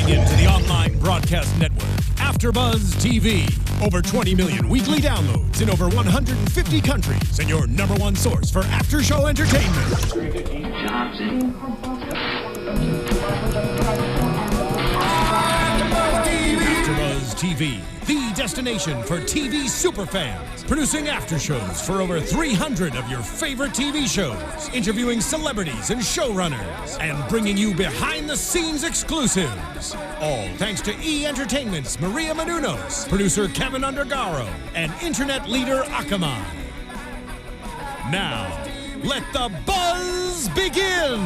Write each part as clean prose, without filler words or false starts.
Tuning in to the online broadcast network, AFTERBUZZ TV. Over 20 million weekly downloads in over 150 countries, and your number one source for after-show entertainment. AFTERBUZZ TV, the destination for TV superfans, producing after shows for over 300 of your favorite TV shows, interviewing celebrities and showrunners, and bringing you behind-the-scenes exclusives. All thanks to E! Entertainment's Maria Menounos, producer Kevin Undergaro, and internet leader Akamai. Now, let the buzz begin!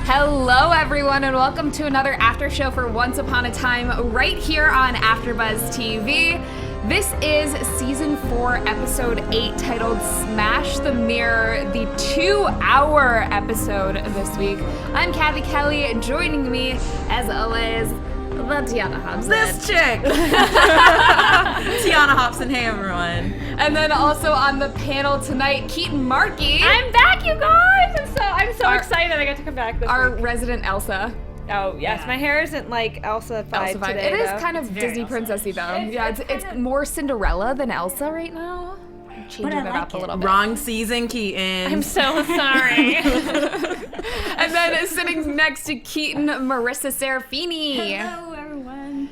Hello, everyone, and welcome to another after show for Once Upon a Time right here on AFTERBUZZ TV. This is Season 4, Episode 8, titled Smash the Mirror, the 2-hour episode this week. I'm Cathy Kelley, joining me, as always, the Tiona Hobson. This chick! Tiona Hobson, hey everyone. And then also on the panel tonight, Keetin Marchi. I'm back, you guys! I'm so excited I got to come back this Our week. resident Elsa. Oh, yes. Yeah. My hair isn't like Elsa-fied today, It is though. kind of Disney princessy, though. It's more Cinderella than Elsa right now. Changing it up a little bit. Wrong season, Keetin. I'm so sorry. And then sitting next to Keetin, Marisa Serafini. Hello, everyone.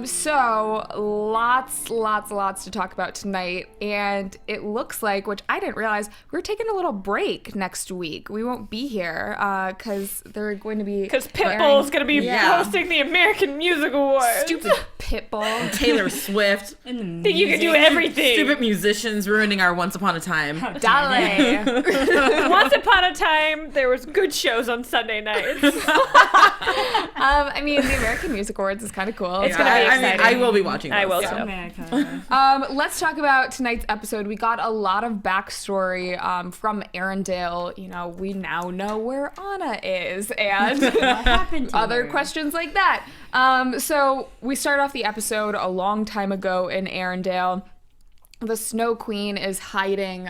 So lots to talk about tonight, and it looks like, which I didn't realize, we're taking a little break next week. We won't be here because they're going to be Because Pitbull's going to be hosting the American Music Awards. Stupid Pitbull. Taylor Swift. Think you can do everything. Stupid musicians ruining our Once Upon a Time. Dale. Once upon a time, there was good shows on Sunday nights. I mean, the American Music Awards is kind of cool. It's going to be exciting. I will be watching those. I will, America. Let's talk about tonight's episode. We got a lot of backstory from Arendelle. You know, we now know where Anna is, and What happened to other her? questions like that. So we start off the episode a long time ago in Arendelle. The Snow Queen is hiding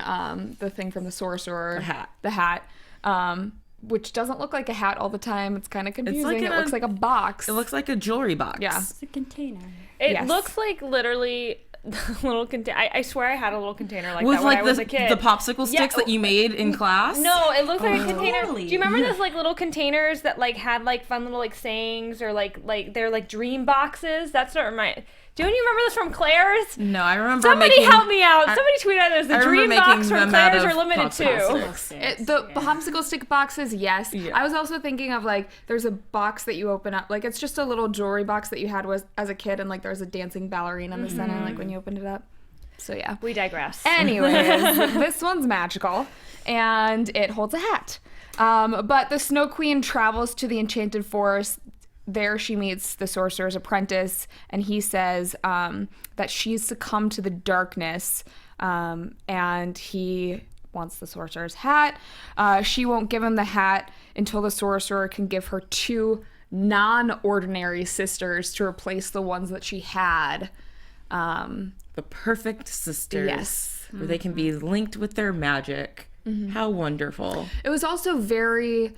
the thing from the sorcerer. The hat. Which doesn't look like a hat all the time. It's kind of confusing. It looks like a box. It looks like a jewelry box. Yeah. It's a container. It looks like literally a little container. I swear I had a little container like With that when like I was a kid. the popsicle sticks that you made in class? No, it looks like a container. Totally. Do you remember those like little containers that like had like fun little like sayings or like they're like dream boxes? That's what reminded. Do you remember this from Claire's? No, I remember Somebody help me out. Somebody tweet at us. The I remember dream making box from them out Claire's of are limited popsicle too. sticks. The popsicle stick boxes, yes. Yeah. I was also thinking of like there's a box that you open up, like it's just a little jewelry box that you had as a kid, and like there's a dancing ballerina in the center, like when you opened it up. So yeah. We digress. Anyways, this one's magical, and it holds a hat. But the Snow Queen travels to the Enchanted Forest. There she meets the sorcerer's apprentice, and he says that she's succumbed to the darkness, and he wants the sorcerer's hat. She won't give him the hat until the sorcerer can give her 2 non-ordinary sisters to replace the ones that she had. The perfect sisters. Yes. Where they can be linked with their magic. How wonderful. It was also very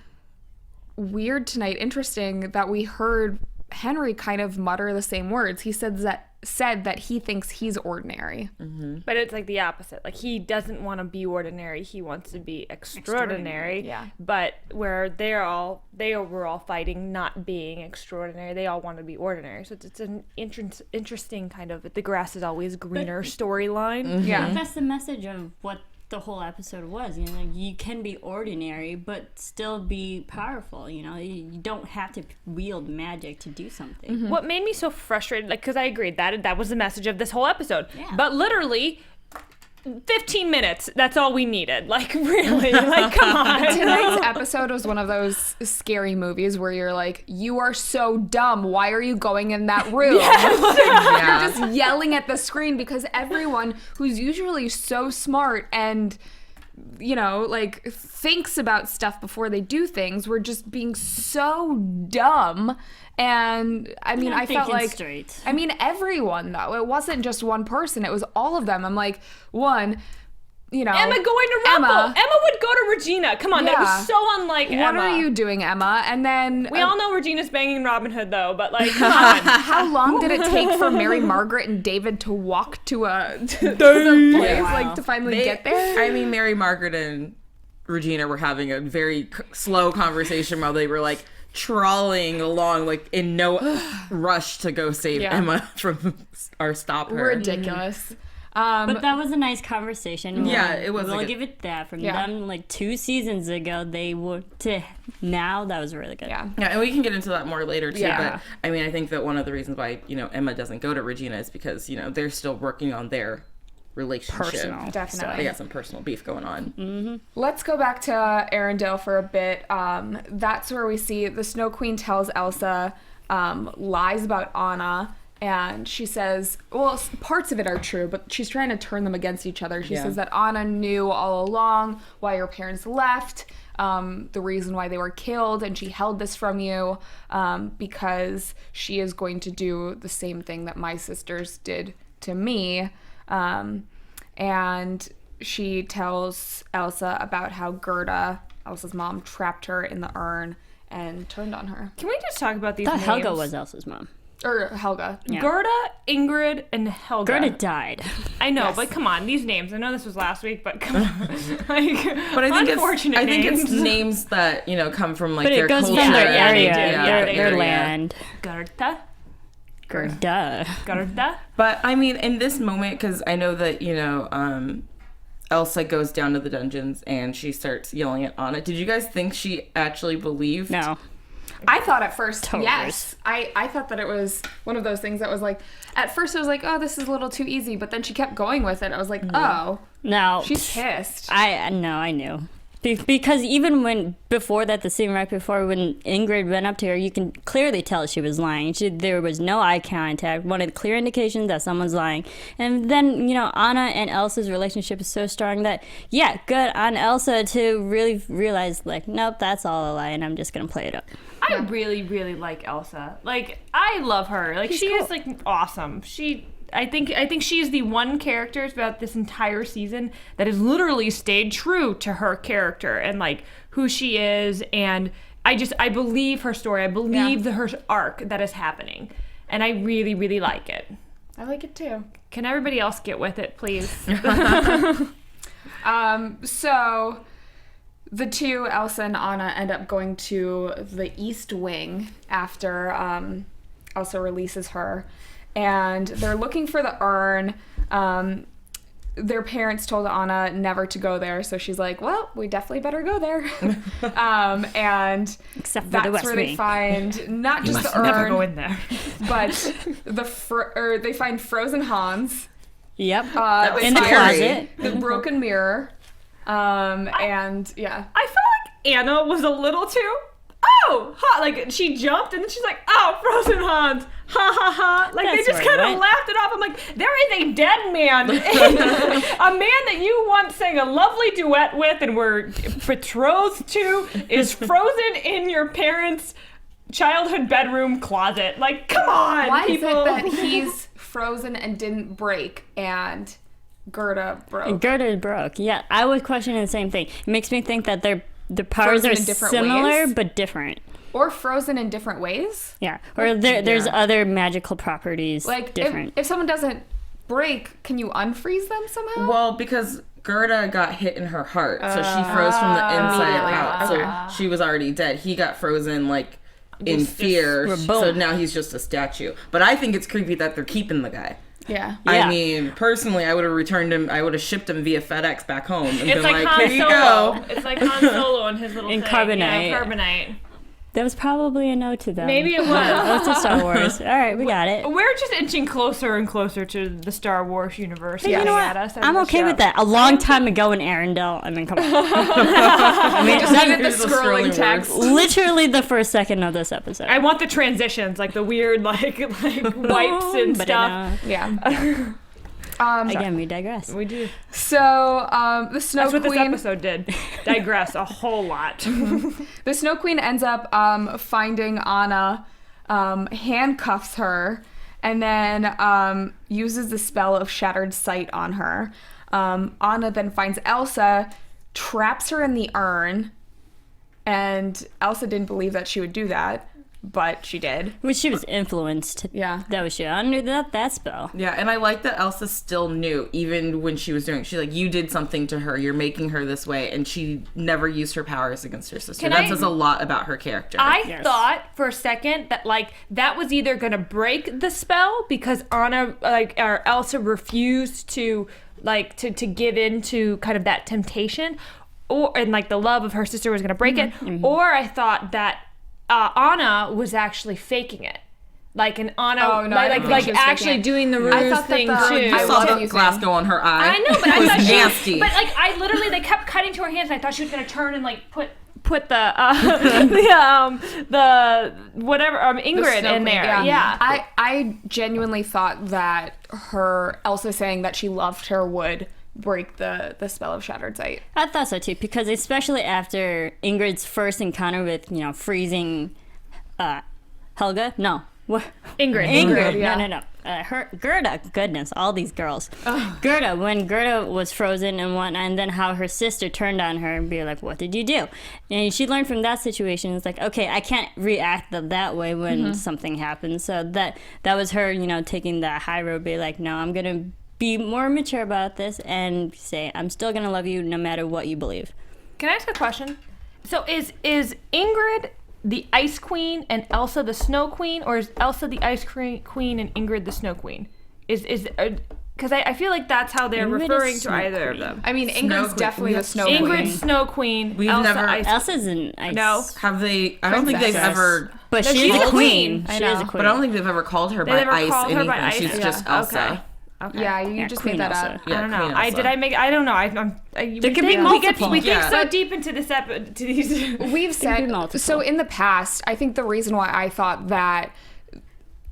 weird tonight, interesting, that we heard Henry kind of mutter the same words. He said that he thinks he's ordinary. But it's like the opposite. Like he doesn't want to be ordinary. He wants to be extraordinary. Yeah. But where they were all fighting not being extraordinary. They all want to be ordinary. So it's an interesting kind of the grass is always greener storyline. Yeah. That's the message of what the whole episode was. You know, like you can be ordinary, but still be powerful. You know, you don't have to wield magic to do something. What made me so frustrated, like, because I agreed that was the message of this whole episode. Yeah. But literally, 15 minutes, that's all we needed. Like, really, like, come on. Tonight's episode was one of those scary movies where you're like, you are so dumb. Why are you going in that room? You're just yelling at the screen because everyone who's usually so smart and, you know, like thinks about stuff before they do things were just being so dumb. And I mean, I felt like, straight. I mean, everyone though, it wasn't just one person, it was all of them. I'm like, one, you know, Emma going to Rumple. Emma would go to Regina. Come on, that was so unlike Emma. What are you doing, Emma? And then We all know Regina's banging Robin Hood, though, but like, come on. how long did it take for Mary Margaret and David to walk to the place, like to finally get there? I mean, Mary Margaret and Regina were having a very slow conversation while they were like trawling along, like in no rush to go save Emma from or stop her. Ridiculous. But that was a nice conversation. Yeah, it was. We'll give it that. From them, like 2 seasons ago, they were to now. That was really good. Yeah, and we can get into that more later too. Yeah. But I mean, I think that one of the reasons why Emma doesn't go to Regina is because they're still working on their relationship. Personal. Definitely. So they got some personal beef going on. Mm-hmm. Let's go back to Arendelle for a bit. That's where we see the Snow Queen tells Elsa lies about Anna. And she says, well, parts of it are true, but she's trying to turn them against each other. She says that Anna knew all along why your parents left, the reason why they were killed, and she held this from you because she is going to do the same thing that my sisters did to me. And she tells Elsa about how Gerda, Elsa's mom, trapped her in the urn and turned on her. Can we just talk about these I thought names? Helga was Elsa's mom. Or Helga. Yeah. Gerda, Ingrid, and Helga. Gerda died. I know, but come on, these names. I know this was last week, but come on. But I think it's names that come from like But their it goes culture. from their Yeah, they area, do. their land. Gerda. Gerda. But I mean, in this moment, because I know that Elsa goes down to the dungeons and she starts yelling at Anna. Did you guys think she actually believed? No. I thought at first, Totally. yes. I thought that it was one of those things that was like, at first I was like, oh, this is a little too easy, but then she kept going with it. I was like, oh, No. she's pissed. I knew. Because even before that, the scene right before when Ingrid went up to her, you can clearly tell she was lying. There was no eye contact. One of the clear indications that someone's lying. And then, Anna and Elsa's relationship is so strong that, good on Elsa to really realize, like, nope, that's all a lie, and I'm just going to play it up. I really, really like Elsa. Like, I love her. Like, she is like awesome. I think she is the one character throughout this entire season that has literally stayed true to her character and like who she is, and I believe her story. I believe her arc that is happening, and I really, really like it. I like it too. Can everybody else get with it, please? So the two, Elsa and Anna, end up going to the East Wing after Elsa releases her. And they're looking for the urn. Their parents told Anna never to go there, so she's like, well, we definitely better go there. And Except for that's the West where Wing. they find not just the urn, Never go in there. but they find frozen Hans. Yep. They in the find closet. the broken mirror. And yeah. I felt like Anna was a little too, like she jumped and then she's like, oh, frozen Hans, ha ha ha. Like That's they just where it kind of went. laughed it off. I'm like, there is a dead man, a man that you once sang a lovely duet with and were betrothed to is frozen in your parents' childhood bedroom closet. Like, come on, Why people. is it that he's frozen and didn't break and Gerda broke? Gerda broke. Yeah, I was questioning the same thing. It makes me think that the powers Frozen are in different similar ways? but different. Or frozen in different ways? Yeah, or there's other magical properties Like, different. if someone doesn't break, can you unfreeze them somehow? Well, because Gerda got hit in her heart, so she froze from the inside out. So she was already dead. He got frozen like in fear. So now he's just a statue. But I think it's creepy that they're keeping the guy. Yeah. I mean, personally, I would have returned him. I would have shipped him via FedEx back home and It's been like like, Han here you Solo. go. It's like Han Solo and his little In thing. carbonite. Yeah, carbonite. That was probably a no to them. Maybe it was. That's a Star Wars. All right, we got it. We're just inching closer and closer to the Star Wars universe. You know what? I'm okay with that. A long time ago in Arendelle. I mean, come on. I mean, Just needed the Here's the scrolling scrolling text. literally the first second of this episode. I want the transitions, like the weird, like wipes and stuff. Yeah. Again, we digress. We do. So, the Snow That's what this Queen... episode did. Digress a whole lot. The Snow Queen ends up finding Anna, handcuffs her, and then uses the spell of Shattered Sight on her. Anna then finds Elsa, traps her in the urn, and Elsa didn't believe that she would do that, but she did. Which she was influenced. Yeah. That was she. I knew that spell. Yeah, and I like that Elsa still knew, even when she was doing it. She's like, you did something to her. You're making her this way. And she never used her powers against her sister. That says a lot about her character. I thought for a second that, like, that was either going to break the spell because Anna, like, or Elsa refused to, like, to give in to kind of that temptation, and, like, the love of her sister was going to break it. Or I thought that Anna was actually faking it. Like, an Anna, like actually doing the ruse thing too. I saw the glass go on her eye. I know, but I thought nasty. But like, I literally, they kept cutting to her hands, and I thought she was gonna turn and like put the whatever Ingrid in there. Yeah. I genuinely thought that Elsa saying that she loved her would break the spell of Shattered Sight. I thought so too, because especially after Ingrid's first encounter with, freezing Helga. No. What? Ingrid. Yeah. No. Her Gerda, goodness, all these girls. Gerda, when Gerda was frozen and whatnot, and then how her sister turned on her and be like, "What did you do?" And she learned from that situation. It's like, okay, I can't react that way when something happens. So that was her, taking the high road, be like, "No, I'm gonna be more mature about this and say I'm still gonna love you no matter what you believe." Can I ask a question? So is Ingrid the Ice Queen and Elsa the Snow Queen, or is Elsa the Ice Queen and Ingrid the Snow Queen? Because I feel like that's how they're Ingrid referring to either Queen. of them. I mean, Ingrid's definitely the Snow Queen. Ingrid's Snow Queen. We've Elsa never- Ice Elsa's an ice. No. Have they? I don't think they've Princess. ever. But No, she's she's a a queen. queen. She is a queen. But I don't think they've ever called her They by never ice called her anything. by ice? She's Yeah. just Elsa. Okay. Yeah, you Yeah, just Queen made that Elsa. up. Yeah, I don't know. Queen Elsa. I don't know. There could be multiple. We get Yeah. so deep into this to these. We've said multiple. so in the past. I think the reason why I thought that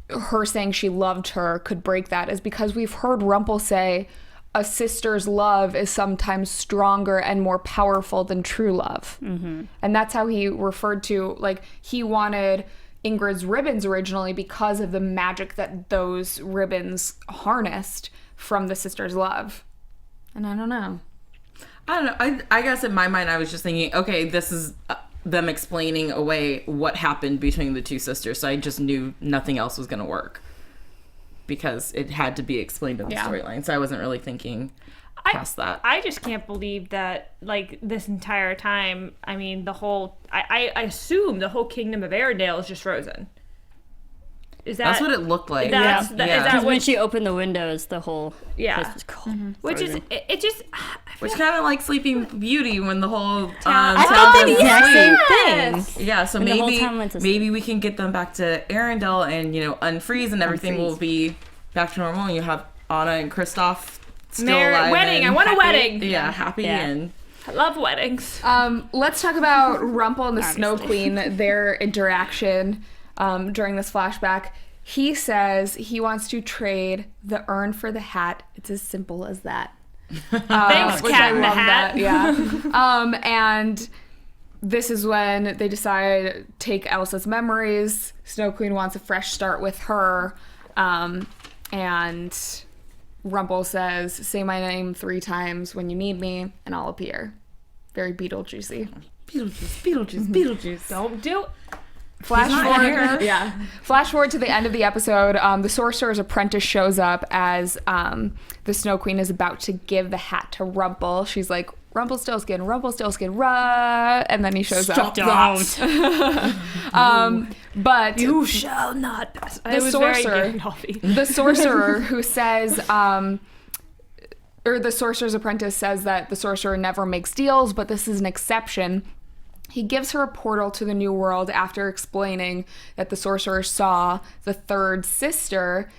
her saying she loved her could break that is because we've heard Rumple say a sister's love is sometimes stronger and more powerful than true love. And that's how he referred to, like, he wanted Ingrid's ribbons originally because of the magic that those ribbons harnessed from the sister's love. And I don't know. I don't know. I guess in my mind, I was just thinking, okay, this is them explaining away what happened between the two sisters. So I just knew nothing else was going to work because it had to be explained in the storyline. So I wasn't really thinking past that. I just can't believe that, like, this entire time, I mean, I assume the whole kingdom of Arendelle is just frozen. Is that... That's what it looked like. Is that Because what... when she opened the windows, the whole Yeah. place was cold. Which is... It just... Which kind of like Sleeping Beauty when the whole I town thought the goes exact to same sleep. thing. Yeah, so And the whole maybe town went to sleep. maybe we can get them back to Arendelle and, unfreeze and everything will be back to normal and you have Anna and Kristoff still alive. Wedding. I and want a happy. wedding. Yeah, happy Yeah. and... I love weddings. Let's talk about Rumple and the Snow Queen, their interaction during this flashback. He says he wants to trade the urn for the hat. It's as simple as that. Thanks, which Cat I in the love Hat. that, yeah. And this is when they decide take Elsa's memories. Snow Queen wants a fresh start with her. And Rumple says, say my name 3 times when you need me, and I'll appear. Very Beetlejuicy. Beetlejuice. Don't do it. Flash forward to the end of the episode. The sorcerer's apprentice shows up as the Snow Queen is about to give the hat to Rumple. She's like, Rumpelstiltskin, rah! And then he shows up. But You shall not pass. the sorcerer who says, or the sorcerer's apprentice says that the sorcerer never makes deals, but this is an exception. He gives her a portal to the new world after explaining that the sorcerer saw the 3rd sister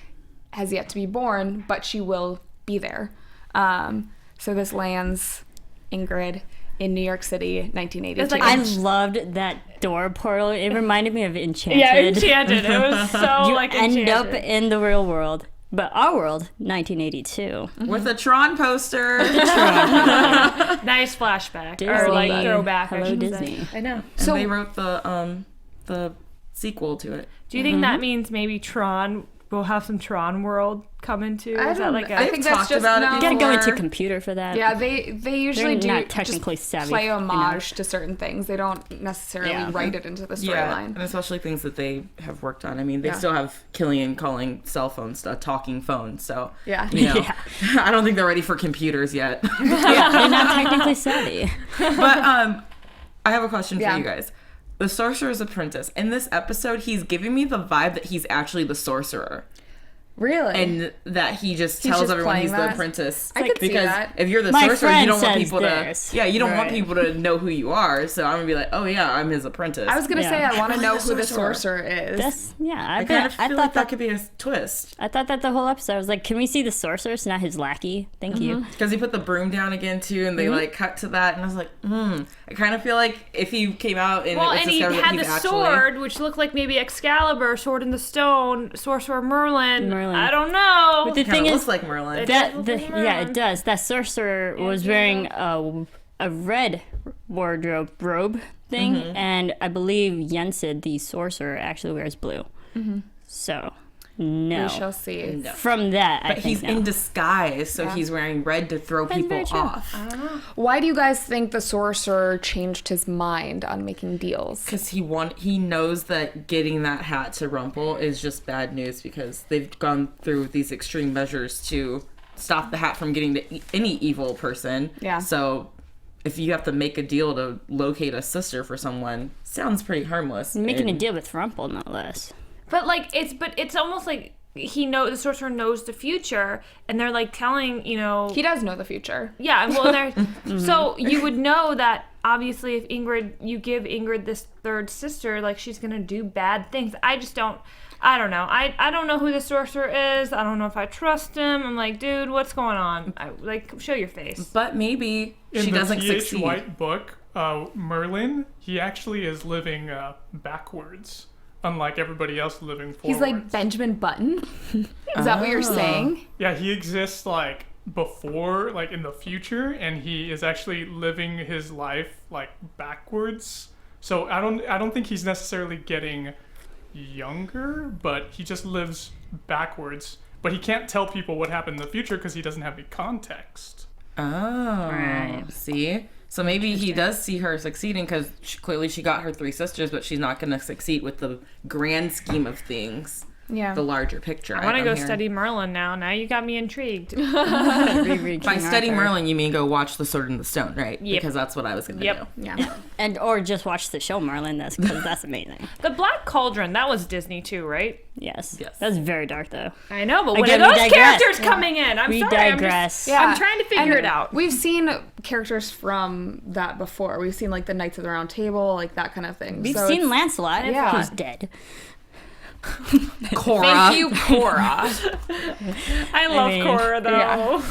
has yet to be born, but she will be there. So this lands Ingrid in New York City, 1982. It's like I loved that door portal. It reminded me of Enchanted. Yeah, Enchanted. It was so You like end Enchanted. up in the real world. But our world, 1982. With a Tron poster. Nice flashback. Disney. Or like throwback, I Hello, should Disney. say. I know. And they wrote the sequel to it. Do you think that means maybe Tron we'll have some Tron World come into? I Is that like I think that's talked just about it no. You gotta go into computer for that. Yeah, they usually They're do not technically just savvy play enough. homage to certain things. They don't necessarily write it into the Yeah, storyline. and especially things that they have worked on. I mean, they Yeah. still have Killian calling cell phones a talking phone, so Yeah. you know, Yeah. I don't think they're ready for computers yet. Yeah, they're not technically savvy. But I have a question for Yeah. you guys. The Sorcerer's Apprentice. In this episode, he's giving me the vibe that he's actually the sorcerer. Really? And that he just He's tells just everyone playing he's that? the apprentice. I could see because that. if you're the My sorcerer, you friend don't want says people this. to. Yeah, you don't want Right. people to know who you are. So I'm gonna be like, oh yeah, I'm his apprentice. I was gonna say Yeah. I want to I'm know really who the the sorcerer is. That's I kind of feel like that could be a twist. I thought that the whole episode was like, can we see the sorceress, not his lackey? Thank you. Because he put the broom down again too, and they like cut to that, and I was like, I kind of feel like if he came out and well, it was and he discovered that had he's the actually sword, which looked like maybe Excalibur, Sword in the Stone, Sorcerer Merlin. Merlin. I don't know. But the kind thing of is, looks like Merlin. yeah, it does. That sorcerer was wearing a red wardrobe robe thing, and I believe Yensid, the sorcerer, actually wears blue. So, no. We shall see. From that, I But think he's no. in disguise, so he's wearing red to throw That's people very true. off. Why do you guys think the sorcerer changed his mind on making deals? Because he knows that getting that hat to Rumple is just bad news because they've gone through these extreme measures to stop the hat from getting to any evil person. Yeah. So if you have to make a deal to locate a sister for someone, sounds pretty harmless. Making a And- deal with Rumple, no less. But it's almost like the sorcerer knows the future, and they're like telling, He does know the future. yeah, and well, they're so you would know that obviously if you give Ingrid this third sister, like she's gonna do bad things. I don't know. I don't know who the sorcerer is. I don't know if I trust him. I'm like, dude, what's going on? Show your face. But maybe In she the doesn't T.H. succeed. White book, Merlin, he actually is living backwards, unlike everybody else living forwards. He's like Benjamin Button. Is that what you're saying? Yeah, he exists like before, like in the future, and he is actually living his life like backwards. So I don't think he's necessarily getting younger, but he just lives backwards. But he can't tell people what happened in the future because he doesn't have any context. Oh, Right. See? So maybe he does see her succeeding because clearly she got her 3 sisters, but she's not going to succeed with the grand scheme of things. Yeah. The larger picture. I want to I'm go hearing. study Merlin now. Now you got me intrigued. By study Merlin, you mean go watch The Sword in the Stone, right? Yep. Because that's what I was going to Yep. do. Yeah. Or just watch the show Merlin, because that's amazing. The Black Cauldron, that was Disney too, right? Yes. Yes. That's very dark, though. I know, but when Again, are we those digress. characters coming in? I'm We sorry. digress. I'm trying to figure And it out. We've seen characters from that before. We've seen like the Knights of the Round Table, like that kind of thing. We've So seen it's- Lancelot. Yeah. He's dead. Cora. Thank you, Cora. I love mean, Cora though. yeah.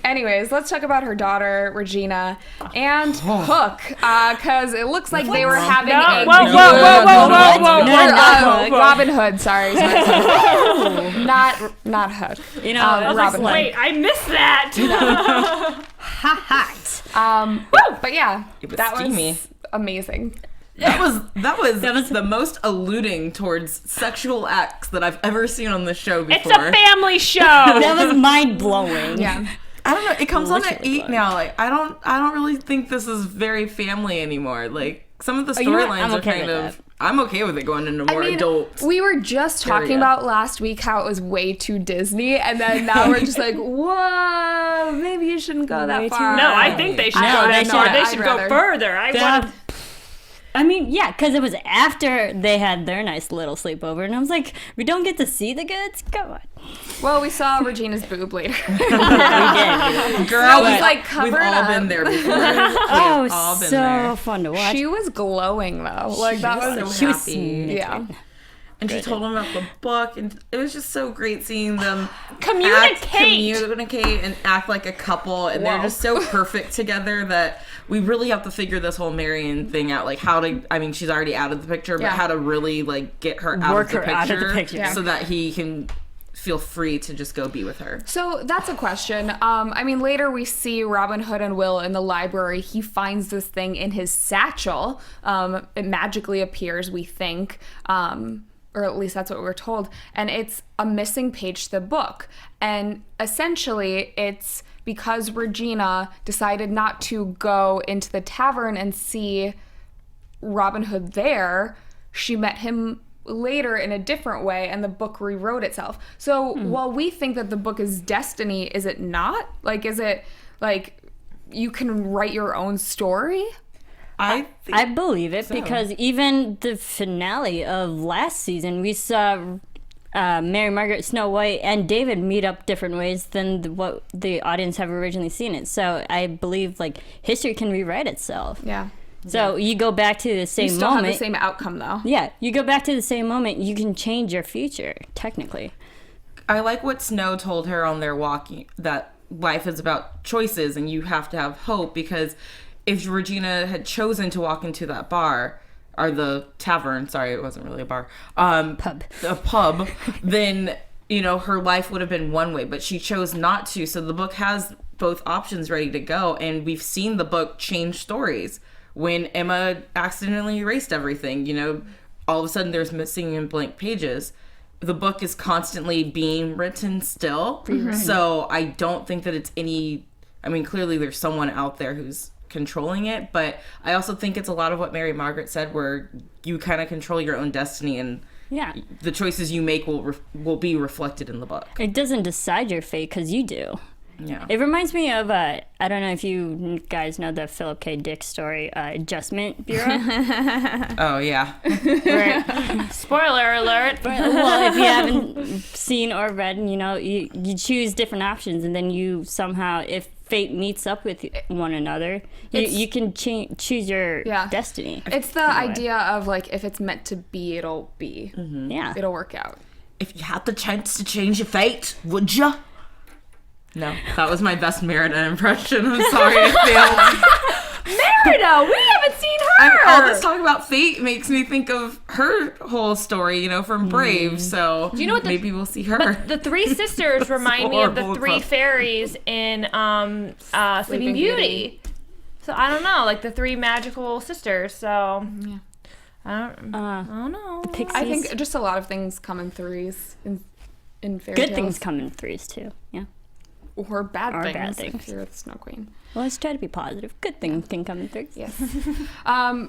Anyways, let's talk about her daughter, Regina, and Hook, because it looks like they were having No, a whoa. Robin Hood, sorry. Not Hood. You know, I was Robin like, Wait, I missed that. But yeah, It was that steamy. was amazing. That was the most alluding towards sexual acts that I've ever seen on this show before. It's a family show. that was mind blowing. Yeah. I don't know. It comes on at Literally 8 now. Like I don't really think this is very family anymore. Like some of the you know what? storylines I'm are okay kind with of. I'm okay with it going into more adult. we were just talking area. about last week how it was way too Disney, and then now we're just like, whoa, maybe you shouldn't go that Way too far. No, I think they should No, go they that far. should. They I'd should rather. go further. I mean, yeah, because it was after they had their nice little sleepover, and I was like, we don't get to see the goods? Come on. Well, we saw Regina's boob later. We did. Girl, was, we- like, covered we've all up. been there before. Oh, it all was been so there. fun to watch. She was glowing though. Like that was so She was happy. sneaking. yeah. And she told him about the book, and it was just so great seeing them communicate and act like a couple, and they're just so perfect together that we really have to figure this whole Marion thing out, like how to. I mean, she's already out of the picture, but Yeah. how to really like get her out, Work of the, her picture out of the picture. Yeah. so that he can feel free to just go be with her. So that's a question. I mean, later we see Robin Hood and Will in the library. He finds this thing in his satchel. It magically appears, we think. or at least that's what we're told, and it's a missing page to the book. And essentially, it's because Regina decided not to go into the tavern and see Robin Hood there, she met him later in a different way, and the book rewrote itself. So while we think that the book is destiny, is it not? Like, is it like you can write your own story? I believe it because even the finale of last season, we saw Mary Margaret, Snow White, and David meet up different ways than what the audience have originally seen it. So I believe like history can rewrite itself. Yeah. So you go back to the same You still moment. have the same outcome, though. Yeah, you go back to the same moment. You can change your future, technically. I like what Snow told her on their walk, that life is about choices and you have to have hope, because if Regina had chosen to walk into that bar, or the tavern, sorry, it wasn't really a bar, a pub, then, you know, her life would have been one way, but she chose not to. So the book has both options ready to go, and we've seen the book change stories. When Emma accidentally erased everything, you know, all of a sudden there's missing and blank pages. The book is constantly being written still. So I don't think that it's any, I mean, clearly there's someone out there who's controlling it, but I also think it's a lot of what Mary Margaret said, where you kind of control your own destiny, and the choices you make will be reflected in the book. It doesn't decide your fate because you do. Yeah. It reminds me of, I don't know if you guys know the Philip K. Dick story, Adjustment Bureau. Oh, yeah. Spoiler alert. Well, if you haven't seen or read, you know, you choose different options, and then you somehow, if fate meets up with one another, you can choose your destiny. It's the idea of, like, if it's meant to be, it'll be. Yeah. It'll work out. If you had the chance to change your fate, would you? No, that was my best Merida impression. I'm sorry, I failed. Merida, we haven't seen her. All this talk about fate makes me think of her whole story, you know, from Brave. So do you know what maybe we'll see her. But the three sisters remind me of the three fairies in Sleeping Beauty. So I don't know, like the three magical sisters. So I don't know. The Pixies. I think just a lot of things come in threes in fairy tales. Good things come in threes too. Yeah. Or bad Or things, bad things. if you're the Snow Queen. Well, let's try to be positive. Good things can come in threes. Yes.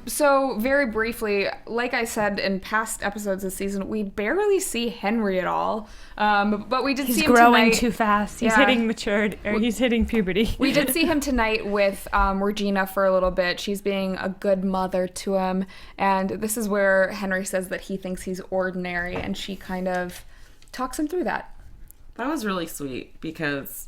So very briefly, like I said in past episodes this season, we barely see Henry at all. But we did see him growing tonight. too fast. He's he's hitting puberty. We did see him tonight with Regina for a little bit. She's being a good mother to him. And this is where Henry says that he thinks he's ordinary, and she kind of talks him through that. That was really sweet, because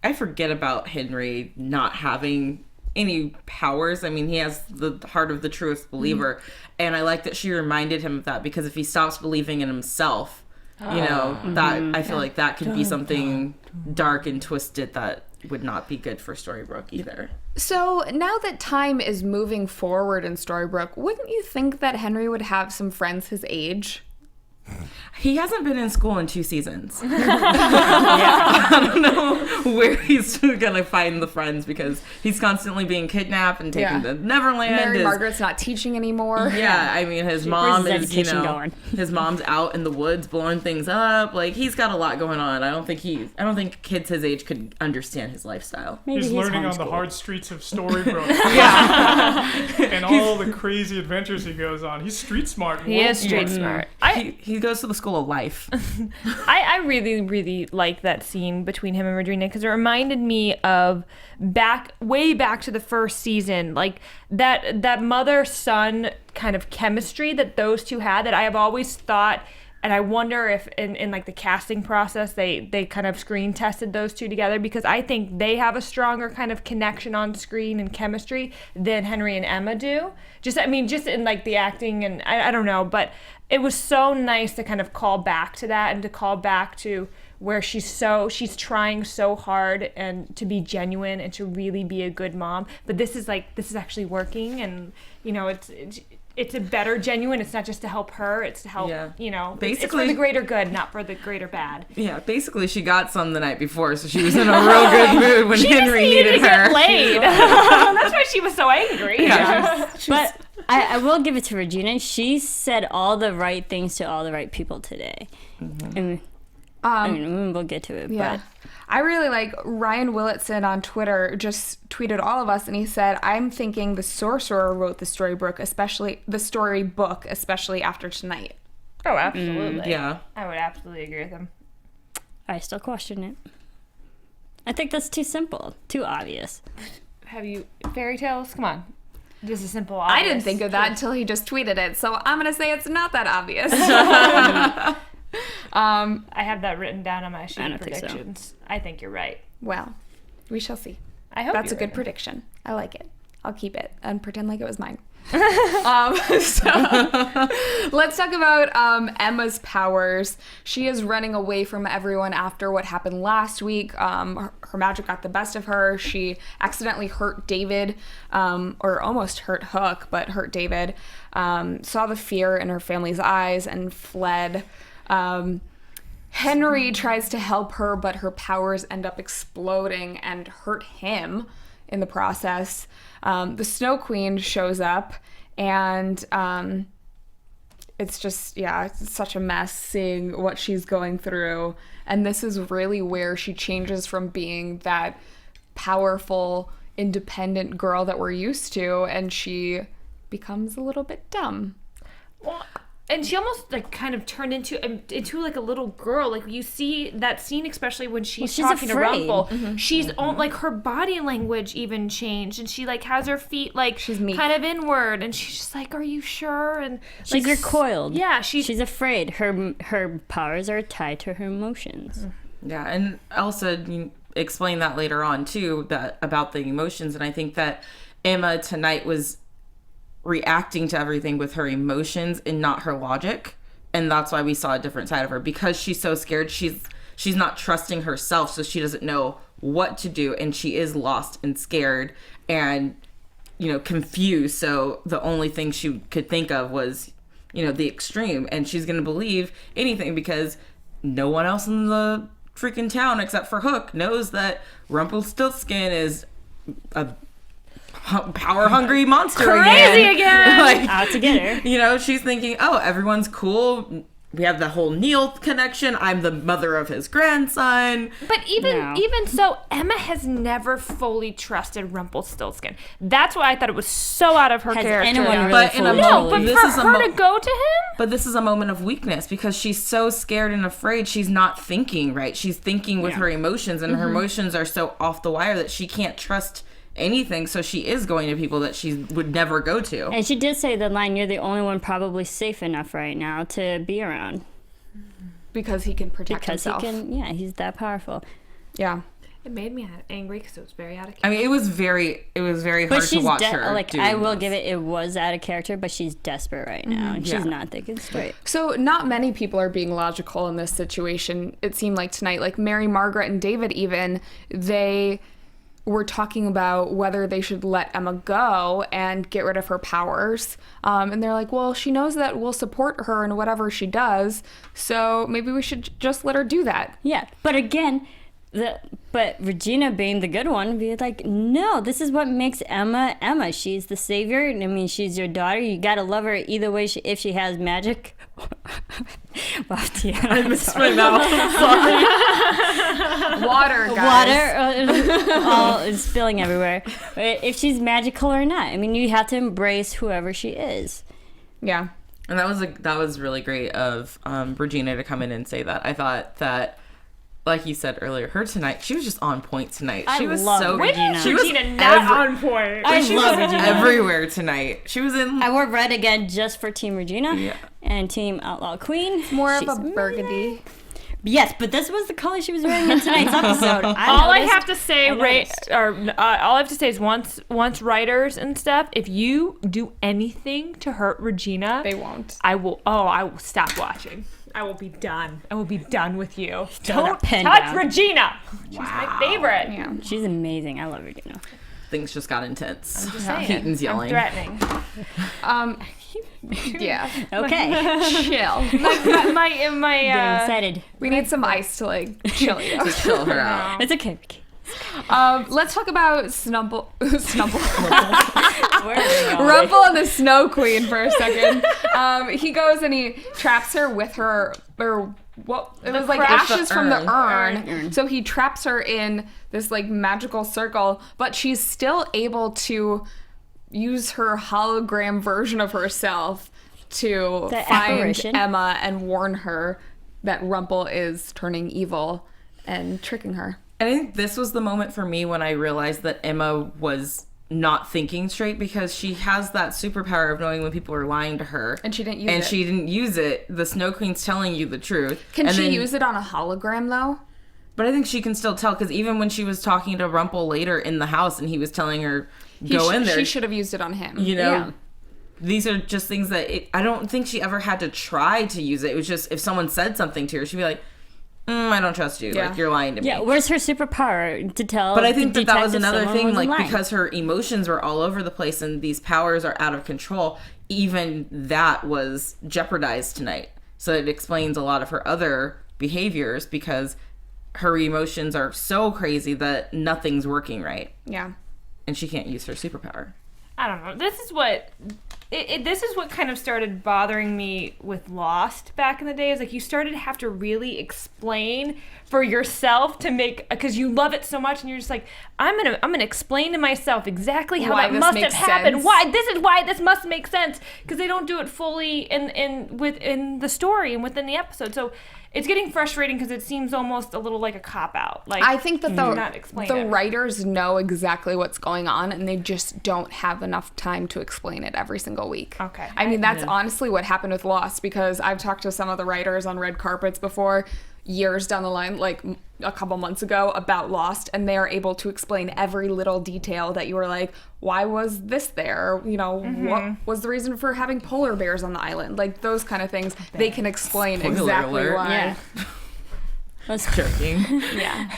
I forget about Henry not having any powers. I mean, he has the heart of the truest believer. And I like that she reminded him of that, because if he stops believing in himself, you know, that I feel like that could be something dark and twisted that would not be good for Storybrooke either. So now that time is moving forward in Storybrooke, wouldn't you think that Henry would have some friends his age? He hasn't been in school in 2 seasons. I don't know where he's gonna find the friends, because he's constantly being kidnapped and taken to Neverland. Mary Margaret's not teaching anymore. Yeah, I mean, his mom is, you know, going? his mom's out in the woods blowing things up. Like, he's got a lot going on. I don't think kids his age could understand his lifestyle. Maybe He's learning on the homeschooled. hard streets of Storybrooke. And all the crazy adventures he goes on. He's street smart. He is street smart. He goes to the school of life. I really, really like that scene between him and Regina, because it reminded me of way back to the first season, like that mother-son kind of chemistry that those two had, that I have always thought, and I wonder if in like the casting process they kind of screen tested those two together, because I think they have a stronger kind of connection on screen and chemistry than Henry and Emma do. Just in like the acting, and I don't know, but it was so nice to kind of call back to that, and to call back to where she's trying so hard and to be genuine and to really be a good mom. But this is actually working, and you know, it's a better genuine. It's not just to help her, it's to help, you know, basically, it's for the greater good, not for the greater bad. Yeah, basically she got some the night before, so she was in a real good mood when Henry needed her. Get laid. That's why she was so angry. Yeah. But I will give it to Regina. She said all the right things to all the right people today. And, I mean, we'll get to it. Yeah. But I really like Ryan Willitson on Twitter just tweeted all of us, and he said, I'm thinking the sorcerer wrote the storybook, especially after tonight. Oh, absolutely. Yeah. I would absolutely agree with him. I still question it. I think that's too simple, too obvious. Have you fairy tales? Come on. This is simple. I didn't think of that until he just tweeted it, so I'm going to say it's not that obvious. I have that written down on my sheet of think so. predictions. I think you're right. Well, we shall see. I hope That's a you're good right. prediction. I like it. I'll keep it and pretend like it was mine. So let's talk about Emma's powers. She is running away from everyone after what happened last week. Her magic got the best of her. She accidentally hurt David, or almost hurt Hook, but hurt David. Saw the fear in her family's eyes and fled. Henry tries to help her, but her powers end up exploding and hurt him in the process. The Snow Queen shows up, and it's just, it's such a mess seeing what she's going through. And this is really where she changes from being that powerful, independent girl that we're used to, and she becomes a little bit dumb. Well, and she almost like kind of turned into like a little girl. Like you see that scene, especially when she's talking afraid. to Rumple. She's like her body language even changed, and she like has her feet like She's meek. kind of inward, and she's just like, "Are you sure?" And She's like, recoiled. Yeah, she's afraid. Her powers are tied to her emotions. Yeah, and Elsa explained that later on too, that about the emotions, and I think that Emma tonight was reacting to everything with her emotions and not her logic, and that's why we saw a different side of her, because she's so scared. She's not trusting herself, so she doesn't know what to do, and she is lost and scared and confused. So the only thing she could think of was the extreme, and she's gonna believe anything because no one else in the freaking town except for Hook knows that Rumpelstiltskin is a power-hungry monster crazy again. Like, Out to get her. She's thinking, oh, everyone's cool. We have the whole Neil connection. I'm the mother of his grandson. But even so, Emma has never fully trusted Rumpelstiltskin. That's why I thought it was so out of her Has character. anyone really But in a fully moment, but this for is a her to go to him? But this is a moment of weakness because she's so scared and afraid. She's not thinking right. She's thinking with her emotions, and her emotions are so off the wire that she can't trust anything, so she is going to people that she would never go to. And she did say the line, "You're the only one probably safe enough right now to be around." Because he can protect himself. He's that powerful. Yeah. It made me angry because it was very out of character. I mean, it was very hard But to she's watch her. I will give it was out of character, but she's desperate right now, and she's not thinking straight. So not many people are being logical in this situation, it seemed like tonight. Like Mary Margaret and David even, they were talking about whether they should let Emma go and get rid of her powers. And they're like, well, she knows that we'll support her in whatever she does, so maybe we should just let her do that. Yeah, but again, but Regina being the good one, be like, no, this is what makes Emma Emma. She's the savior. I mean, she's your daughter. You gotta love her either way. If she has magic. Wow, Tiona, I missed my mouth. Sorry. Water, guys. Water all is spilling everywhere. If she's magical or not. I mean, you have to embrace whoever she is. Yeah. And that was really great of Regina to come in and say that. I thought that, like you said earlier, her tonight, she was just on point tonight. She was love so Regina. She was Regina not on point. I love Regina. everywhere tonight. She was in. I wore red again just for Team Regina and Team Outlaw Queen. More She's of a burgundy. Yes, but this was the color she was wearing in tonight's episode. All I have to say, all I have to say is once writers and stuff, if you do anything to hurt Regina, They won't. I will stop watching. I will be done. I will be done with you. Don't pen touch down. Regina. She's my favorite. Yeah. She's amazing. I love Regina. Things just got intense. I'm just saying. Keaton's yelling. I'm threatening. Yeah. Okay. Chill. my Getting excited. We need some ice to like chill you. To chill her out. It's okay. Let's talk about Snumble. Rumple and the Snow Queen for a second. He goes and he traps her with her, or what? It was like ashes from the urn. So he traps her in this like magical circle, but she's still able to use her hologram version of herself to find Emma and warn her that Rumple is turning evil and tricking her. And I think this was the moment for me when I realized that Emma was not thinking straight, because she has that superpower of knowing when people are lying to her. And she didn't use it. And she didn't use it. The Snow Queen's telling you the truth. Can she use it on a hologram, though? But I think she can still tell, because even when she was talking to Rumple later in the house and he was telling her, go in there. She should have used it on him. You know? These are just things that I don't think she ever had to try to use it. It was just if someone said something to her, she'd be like, I don't trust you. Like, you're lying to me. Yeah, where's her superpower to tell? But I think that was another thing, like, because her emotions were all over the place and these powers are out of control, even that was jeopardized tonight. So it explains a lot of her other behaviors, because her emotions are so crazy that nothing's working right. Yeah. And she can't use her superpower. I don't know. This is what kind of started bothering me with Lost back in the day. Is like you started to have to really explain for yourself to make, because you love it so much, and you're just like, I'm gonna explain to myself exactly how that must have happened. Why this must make sense, because they don't do it fully within the story and within the episode. So it's getting frustrating because it seems almost a little like a cop-out. Like, I think that the writers know exactly what's going on, and they just don't have enough time to explain it every single week. Okay. I mean, that's honestly what happened with Lost, because I've talked to some of the writers on red carpets before, years down the line, like a couple months ago, about Lost, and they are able to explain every little detail that you were like, why was this there? You know, what was the reason for having polar bears on the island? Like, those kind of things, they can explain exactly why. Yeah. That's joking. Yeah.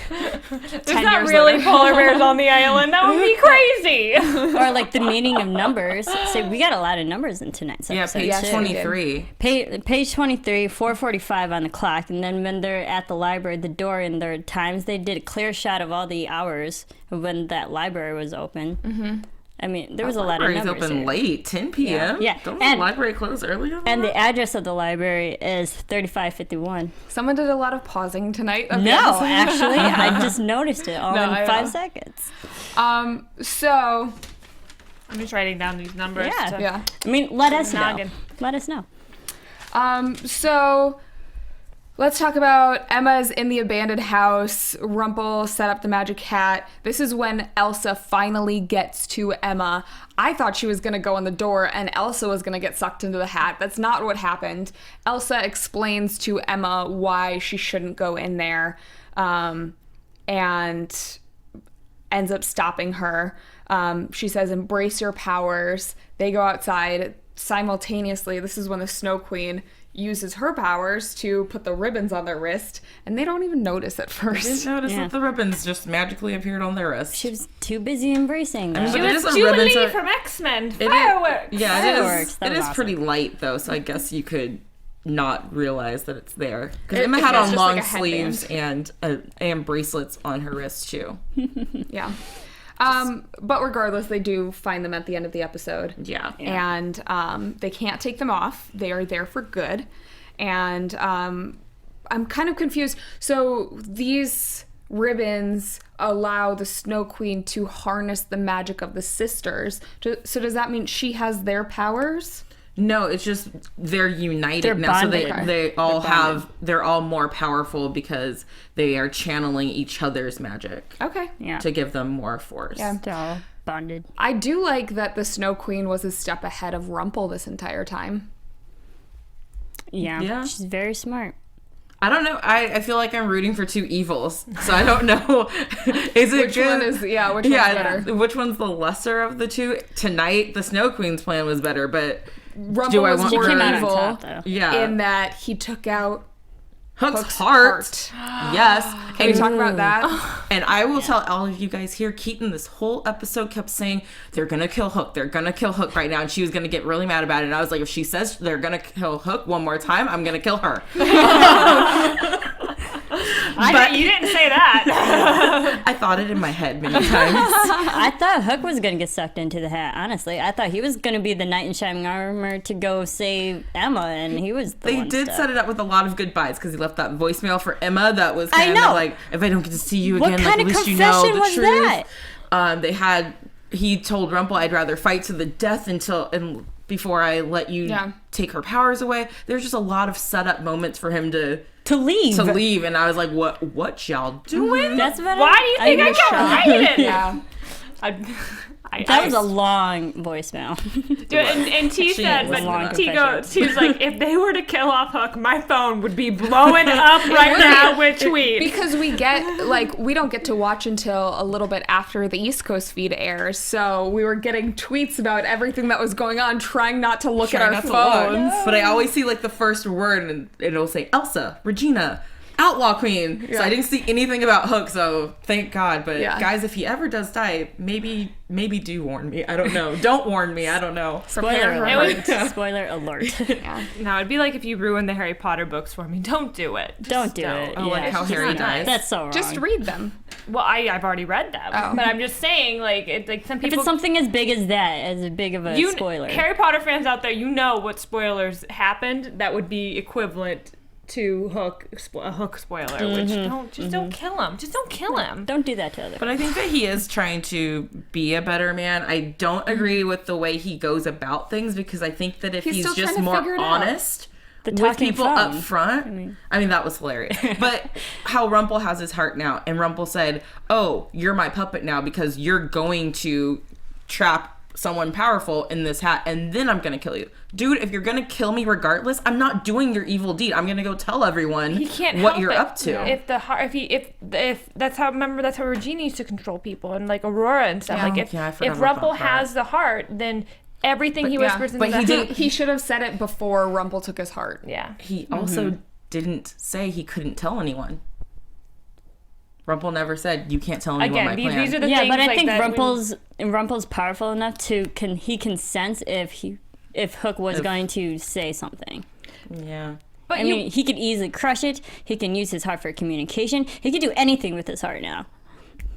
There's not really polar bears on the island. That would be crazy. Or like the meaning of numbers. So we got a lot of numbers in tonight's episode. Yeah, page 23. Page 23, 4:45 on the clock. And then when they're at the library, the door in their times, they did a clear shot of all the hours of when that library was open. Mm-hmm. I mean, there was a lot of numbers. Library's open late, 10 p.m. Yeah. Don't the library close earlier? And the address of the library is 3551. Someone did a lot of pausing tonight. No, actually, I just noticed it all in 5 seconds. So I'm just writing down these numbers. Yeah. I mean, let us know. Let us know. So let's talk about Emma's in the abandoned house. Rumple set up the magic hat. This is when Elsa finally gets to Emma. I thought she was going to go in the door and Elsa was going to get sucked into the hat. That's not what happened. Elsa explains to Emma why she shouldn't go in there, and ends up stopping her. She says, embrace your powers. They go outside simultaneously. This is when the Snow Queen uses her powers to put the ribbons on their wrist, and they don't even notice at first. I didn't notice that the ribbons just magically appeared on their wrist. She was too busy embracing them. She was Jubilee from X-Men. Fireworks. It is pretty light, though, so I guess you could not realize that it's there. Because Emma had on long sleeves and bracelets on her wrist, too. Yeah. But regardless, they do find them at the end of the episode. Yeah. And they can't take them off. They are there for good. And I'm kind of confused. So these ribbons allow the Snow Queen to harness the magic of the sisters. So does that mean she has their powers? No, it's just they're united now. So they're all more powerful because they are channeling each other's magic. Okay. Yeah. To give them more force. Yeah. They're all bonded. I do like that the Snow Queen was a step ahead of Rumple this entire time. Yeah. She's very smart. I don't know. I feel like I'm rooting for two evils, so I don't know. Is it which good? One is which one's better? Which one's the lesser of the two? Tonight, the Snow Queen's plan was better, but Rumple was more evil top, in that he took out Hook's heart. Yes. Can we talk about that? And I will tell all of you guys here, Keetin this whole episode kept saying, they're going to kill Hook. They're going to kill Hook right now. And she was going to get really mad about it. And I was like, if she says they're going to kill Hook one more time, I'm going to kill her. You didn't say that. I thought it in my head many times. I thought Hook was going to get sucked into the hat, honestly. I thought he was going to be the knight in shining armor to go save Emma, and he was the They one did stuck. set it up with a lot of goodbyes because he left that voicemail for Emma that was kind of like, if I don't get to see you again, What kind at of least you know confession the was truth. that? He told Rumple, I'd rather fight to the death before I let you take her powers away. There's just a lot of setup moments for him to leave, and I was like, what y'all doing? That's what Why do you think I kept writing it? Yeah. That was a long voicemail. Dude, and T said, but T's like, if they were to kill off Hook, my phone would be blowing up right now with tweets. Because we don't get to watch until a little bit after the East Coast feed airs, so we were getting tweets about everything that was going on, trying not to look at our phones. But I always see like the first word, and it'll say Elsa, Regina, Outlaw Queen. So I didn't see anything about Hook, so thank God. But guys, if he ever does die, maybe do warn me. I don't know. Don't warn me. I don't know. Spoiler alert. Spoiler alert. No, it'd be like if you ruined the Harry Potter books for me. Don't do it. Don't do it. Oh, like how Harry dies. That's so wrong. Just read them. Well, I've already read them, but I'm just saying, like some people. If it's something as big as that, as big of a spoiler. Harry Potter fans out there, you know what spoilers happened that would be equivalent to a Hook spoiler, which don't kill him. Just don't kill him. Don't do that to other people. But I think that he is trying to be a better man. I don't agree with the way he goes about things, because I think that if he's just more honest with people up front, I mean that was hilarious. But how Rumple has his heart now, and Rumple said, "Oh, you're my puppet now because you're going to trap someone powerful in this hat, and then I'm gonna kill you." Dude, if you're gonna kill me regardless, I'm not doing your evil deed. I'm gonna go tell everyone what you're up to. If that's how Regina used to control people, and like Aurora and stuff. Like if Rumple has the heart, then everything he whispers in He should have said it before Rumple took his heart. Yeah. He also didn't say he couldn't tell anyone. Rumple never said, you can't tell anyone my plan. These are the things but I like think that Rumple's powerful enough he can sense if Hook was going to say something. Yeah. But I mean, he could easily crush it. He can use his heart for communication. He could do anything with his heart now.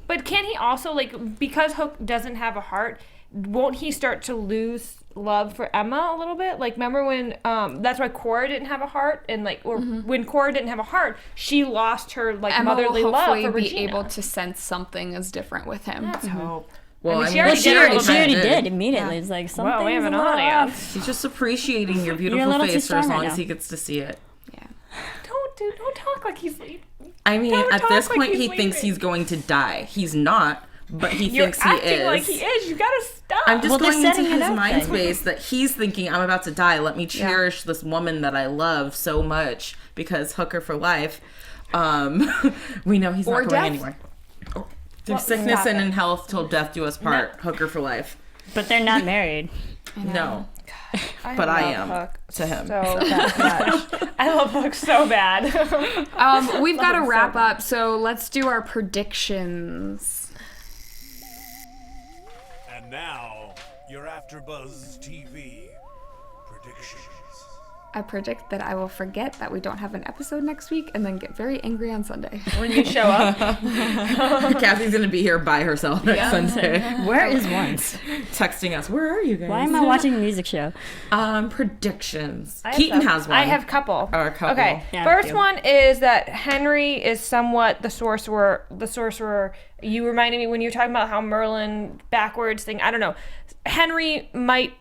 But can he also, like, because Hook doesn't have a heart, won't he start to lose love for Emma a little bit? Like, remember when that's why Cora didn't have a heart, and like, or when Cora didn't have a heart, she lost her like Emma motherly will love hopefully for be Regina. able to sense something is different with him. Let's hope. Well, I mean, she already did immediately. It's like something. Well, we have an audience. He's just appreciating your beautiful face for as long as he gets to see it. Yeah. Don't talk like he's leaving. I mean, at this point, he thinks he's going to die. He's not, but he thinks he is. You're acting like he is. You gotta stop. I'm just going into his mind space that he's thinking, I'm about to die. Let me cherish this woman that I love so much because hooker for life. We know he's not going anywhere. Through sickness and in health till death do us part. Hooker for life. But they're not married. No. But I am Hook to him. So much. I love Hook so bad. We've got to wrap up, so let's do our predictions. And now, your AfterBuzz TV predictions. I predict that I will forget that we don't have an episode next week and then get very angry on Sunday. When you show up. Kathy's going to be here by herself next Sunday. Where is Once? Texting us, where are you guys? Why am I watching a music show? Predictions. Keetin has one. I have a couple. Or a couple. Okay. Yeah, First one is that Henry is somewhat the sorcerer. You reminded me when you were talking about how Merlin backwards thing. I don't know. Henry might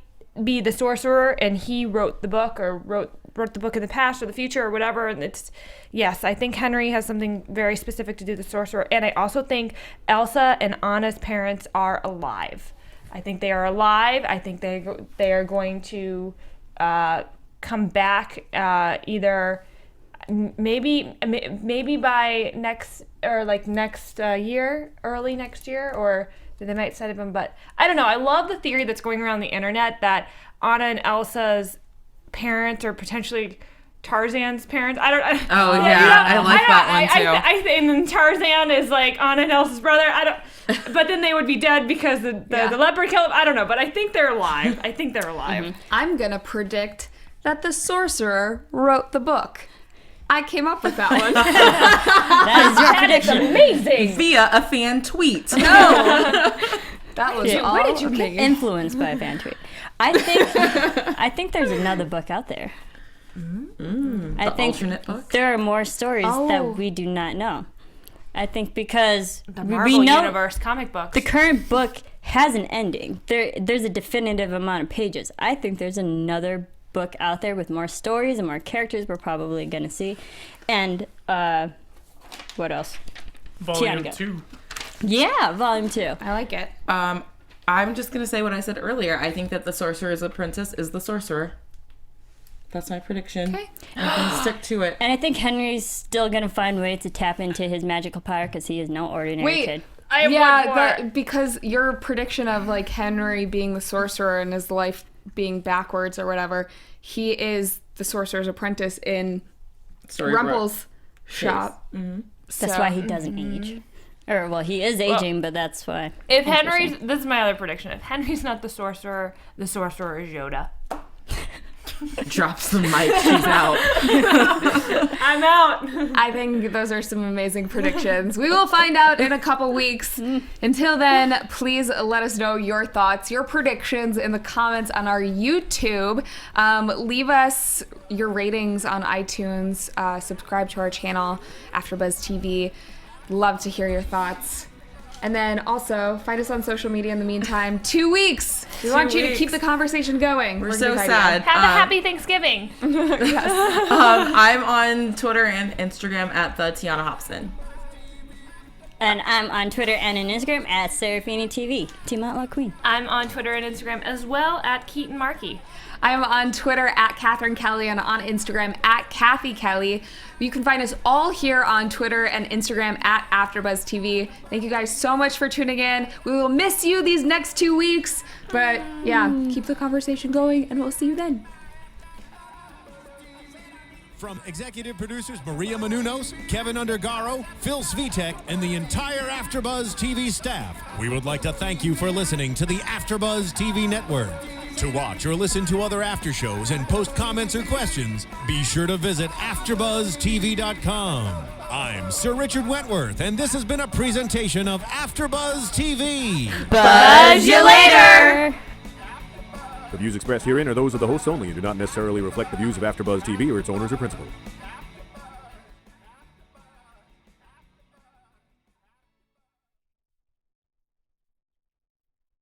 be the sorcerer, and he wrote the book, or wrote the book in the past or the future or whatever. And I think Henry has something very specific to do with the sorcerer. And I also think Elsa and Anna's parents are alive. I think they are alive. I think they are going to come back either maybe by next year, early next year, or they might set them, but I don't know. I love the theory that's going around the internet that Anna and Elsa's parents are potentially Tarzan's parents. I like that one too. And then Tarzan is like Anna and Elsa's brother. But then they would be dead because the leopard killed them. I don't know, but I think they're alive. I'm gonna predict that the sorcerer wrote the book. I came up with that one. That is your prediction. Amazing. Via a fan tweet. That was Yeah. all Where did you me. get influenced by a fan tweet? I think there's another book out there. I think alternate book? there are more stories Oh. that we do not know. I think because The we Marvel know Universe comic books. the current book has an ending. There's a definitive amount of pages. I think there's another book out there with more stories and more characters we're probably gonna see. And what else? Volume Tiana, 2. Yeah, volume 2. I like it. I'm just gonna say what I said earlier. I think that the Sorcerer's Apprentice is the sorcerer. That's my prediction. Okay. I'm gonna stick to it. And I think Henry's still gonna find ways to tap into his magical power because he is no ordinary kid. I have one more. that because your prediction of like Henry being the sorcerer and his life being backwards or whatever, he is the sorcerer's apprentice in Story Rumple's shop. That's why he doesn't age. Or, well, he is aging, but that's why. If Henry's, this is my other prediction. If Henry's not the sorcerer is Yoda. drops the mic. She's out. I'm out. I think those are some amazing predictions. We will find out in a couple weeks. Until then, please let us know your thoughts, your predictions in the comments on our YouTube. Leave us your ratings on iTunes. Subscribe to our channel, AfterBuzz TV. Love to hear your thoughts. And then also find us on social media in the meantime. 2 weeks. We want you to keep the conversation going. We're so sad. Have a happy Thanksgiving. I'm on Twitter and Instagram at the Tiona Hobson. And I'm on Twitter and on Instagram at Serafini TV. Team Outlaw Queen. I'm on Twitter and Instagram as well at Keetin Marchi. I'm on Twitter at Catherine Kelley and on Instagram at Cathy Kelley. You can find us all here on Twitter and Instagram at AfterBuzz TV. Thank you guys so much for tuning in. We will miss you these next 2 weeks, but yeah, keep the conversation going, and we'll see you then. From executive producers Maria Menounos, Kevin Undergaro, Phil Svitek, and the entire AfterBuzz TV staff, we would like to thank you for listening to the AfterBuzz TV network. To watch or listen to other after shows and post comments or questions, be sure to visit AfterBuzzTV.com. I'm Sir Richard Wentworth, and this has been a presentation of AfterBuzz TV. Buzz you later! The views expressed herein are those of the hosts only and do not necessarily reflect the views of AfterBuzz TV or its owners or principals.